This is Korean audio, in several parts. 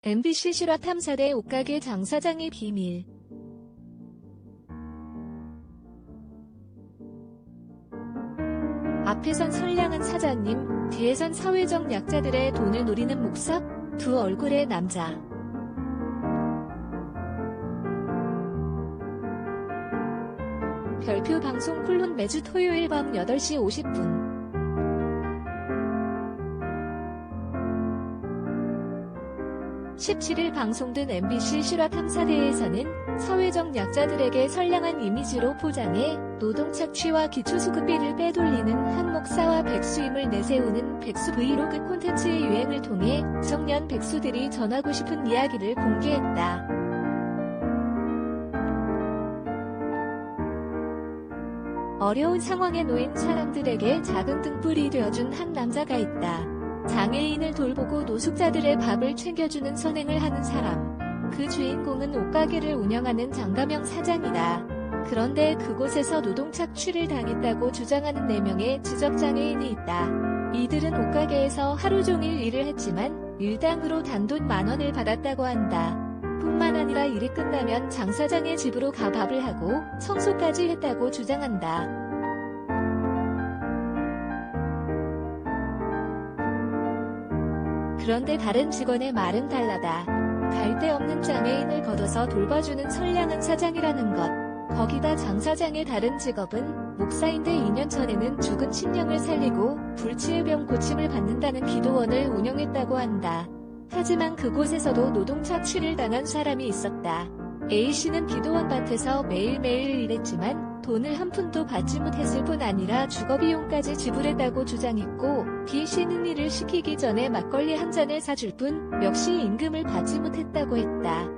MBC 실화 탐사대 옷가게 장사장의 비밀. 앞에선 선량한 사장님, 뒤에선 사회적 약자들의 돈을 노리는 목사, 두 얼굴의 남자. 별표 방송 콜론 매주 토요일 밤 8시 50분. 17일 방송된 MBC 실화 탐사대에서는 사회적 약자들에게 선량한 이미지로 포장해 노동 착취와 기초수급비를 빼돌리는 한 목사와 백수임을 내세우는 백수 브이로그 콘텐츠의 유행을 통해 청년 백수들이 전하고 싶은 이야기를 공개했다. 어려운 상황에 놓인 사람들에게 작은 등불이 되어준 한 남자가 있다. 장애인을 돌보고 노숙자들의 밥을 챙겨주는 선행을 하는 사람. 그 주인공은 옷가게를 운영하는 장가명 사장이다. 그런데 그곳에서 노동 착취를 당했다고 주장하는 4명의 지적장애인이 있다. 이들은 옷가게에서 하루 종일 일을 했지만 일당으로 단돈 10,000원을 받았다고 한다. 뿐만 아니라 일이 끝나면 장 사장의 집으로 가 밥을 하고 청소까지 했다고 주장한다. 그런데 다른 직원의 말은 달라다. 갈데 없는 장애인을 걷어서 돌봐주는 선량한 사장이라는 것. 거기다 장 사장의 다른 직업은 목사인데 2년 전에는 죽은 친형을 살리고 불치의 병 고침을 받는다는 기도원을 운영했다고 한다. 하지만 그곳에서도 노동 착취를 당한 사람이 있었다. A씨는 기도원 밭에서 매일매일 일했지만 돈을 한 푼도 받지 못했을 뿐 아니라 주거비용까지 지불했다고 주장했고, B씨는 일을 시키기 전에 막걸리 한 잔을 사줄 뿐 역시 임금을 받지 못했다고 했다.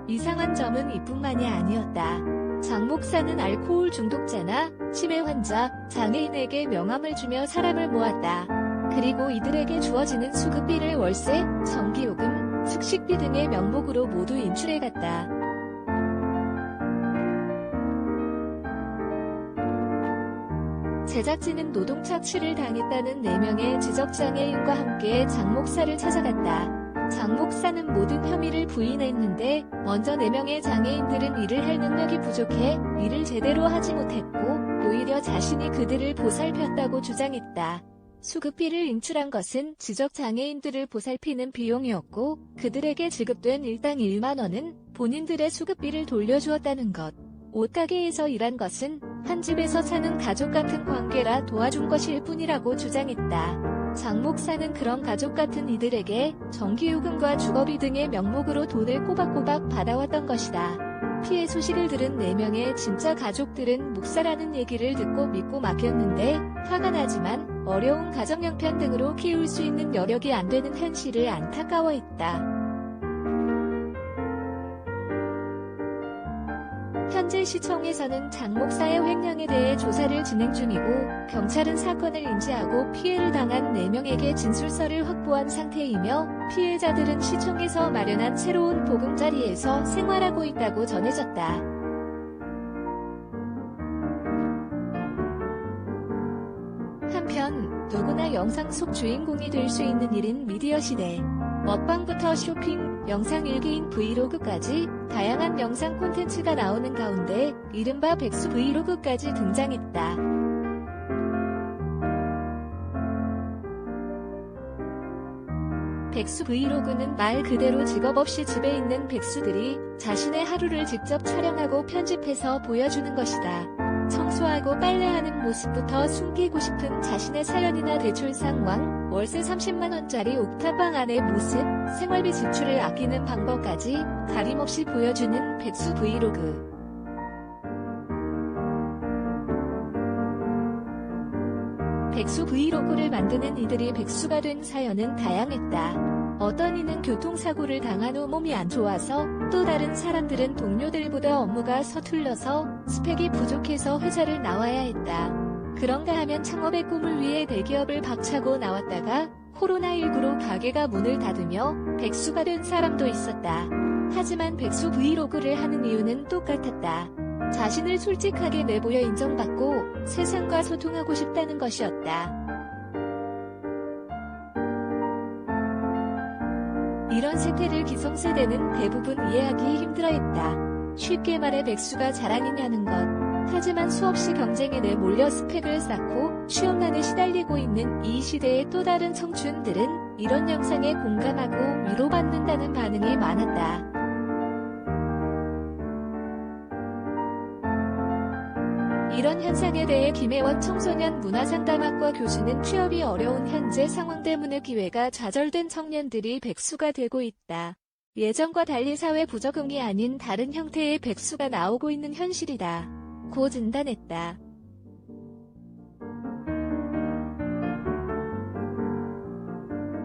이상한 점은 이뿐만이 아니었다. 장 목사는 알코올 중독자나 치매 환자, 장애인에게 명함을 주며 사람을 모았다. 그리고 이들에게 주어지는 수급비를 월세, 전기요금, 숙식비 등의 명목으로 모두 인출해갔다. 제작진은 노동 착취를 당했다는 4명의 지적장애인과 함께 장 목사를 찾아갔다. 장 목사는 모든 혐의를 부인했는데 먼저 4명의 장애인들은 일을 할 능력이 부족해 일을 제대로 하지 못했고 오히려 자신이 그들을 보살폈다고 주장했다. 수급비를 인출한 것은 지적장애인들을 보살피는 비용이었고 그들에게 지급된 일당 10,000원은 본인들의 수급비를 돌려주었다는 것. 옷가게에서 일한 것은 한 집에서 사는 가족 같은 관계라 도와준 것일 뿐이라고 주장했다. 장 목사는 그런 가족 같은 이들에게 전기요금과 주거비 등의 명목으로 돈을 꼬박꼬박 받아왔던 것이다. 피해 소식을 들은 4명의 진짜 가족들은 목사라는 얘기를 듣고 믿고 맡겼는데 화가 나지만 어려운 가정 형편 등으로 키울 수 있는 여력이 안 되는 현실을 안타까워했다. 현재 시청에서는 장 목사의 횡령에 대해 조사를 진행 중이고 경찰은 사건을 인지하고 피해를 당한 4명에게 진술서를 확보한 상태이며 피해자들은 시청에서 마련한 새로운 보금자리에서 생활하고 있다고 전해졌다. 한편 누구나 영상 속 주인공이 될 수 있는 일인 미디어 시대. 먹방부터 쇼핑, 영상 일기인 브이로그까지 다양한 영상 콘텐츠가 나오는 가운데 이른바 백수 브이로그까지 등장했다. 백수 브이로그는 말 그대로 직업 없이 집에 있는 백수들이 자신의 하루를 직접 촬영하고 편집해서 보여주는 것이다. 청소하고 빨래하는 모습부터 숨기고 싶은 자신의 사연이나 대출 상황, 월세 300,000원짜리 옥탑방 안의 모습, 생활비 지출을 아끼는 방법까지 가림없이 보여주는 백수 브이로그. 백수 브이로그를 만드는 이들이 백수가 된 사연은 다양했다. 어떤 이는 교통사고를 당한 후 몸이 안 좋아서, 또 다른 사람들은 동료들보다 업무가 서툴러서 스펙이 부족해서 회사를 나와야 했다. 그런가 하면 창업의 꿈을 위해 대기업을 박차고 나왔다가 코로나19로 가게가 문을 닫으며 백수가 된 사람도 있었다. 하지만 백수 브이로그를 하는 이유는 똑같았다. 자신을 솔직하게 내보여 인정받고 세상과 소통하고 싶다는 것이었다. 이런 세태를 기성세대는 대부분 이해하기 힘들어했다. 쉽게 말해 백수가 자랑이냐는 것. 하지만 수없이 경쟁에 내몰려 스펙을 쌓고 취업난에 시달리고 있는 이 시대의 또 다른 청춘들은 이런 영상에 공감하고 위로받는다는 반응이 많았다. 이런 현상에 대해 김혜원 청소년 문화상담학과 교수는 취업이 어려운 현재 상황 때문에 기회가 좌절된 청년들이 백수가 되고 있다. 예전과 달리 사회 부적응이 아닌 다른 형태의 백수가 나오고 있는 현실이다. 고 진단했다.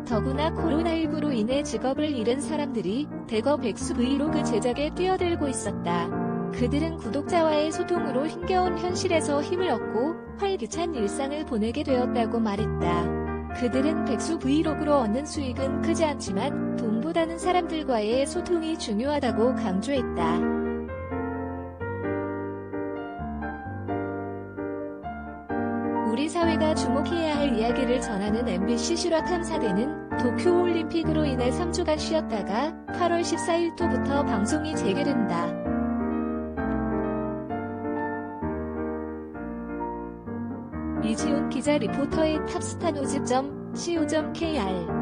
더구나 코로나19로 인해 직업을 잃은 사람들이 대거 백수 브이로그 제작에 뛰어들고 있었다. 그들은 구독자와의 소통으로 힘겨운 현실에서 힘을 얻고 활기찬 일상을 보내게 되었다고 말했다. 그들은 백수 브이로그로 얻는 수익은 크지 않지만 돈보다는 사람들과의 소통이 중요하다고 강조했다. 우리 사회가 주목해야 할 이야기를 전하는 MBC 실화 탐사대는 도쿄올림픽으로 인해 3주간 쉬었다가 8월 14일부터 방송이 재개된다. 이지훈 기자 리포터의 탑스타노즈.co.kr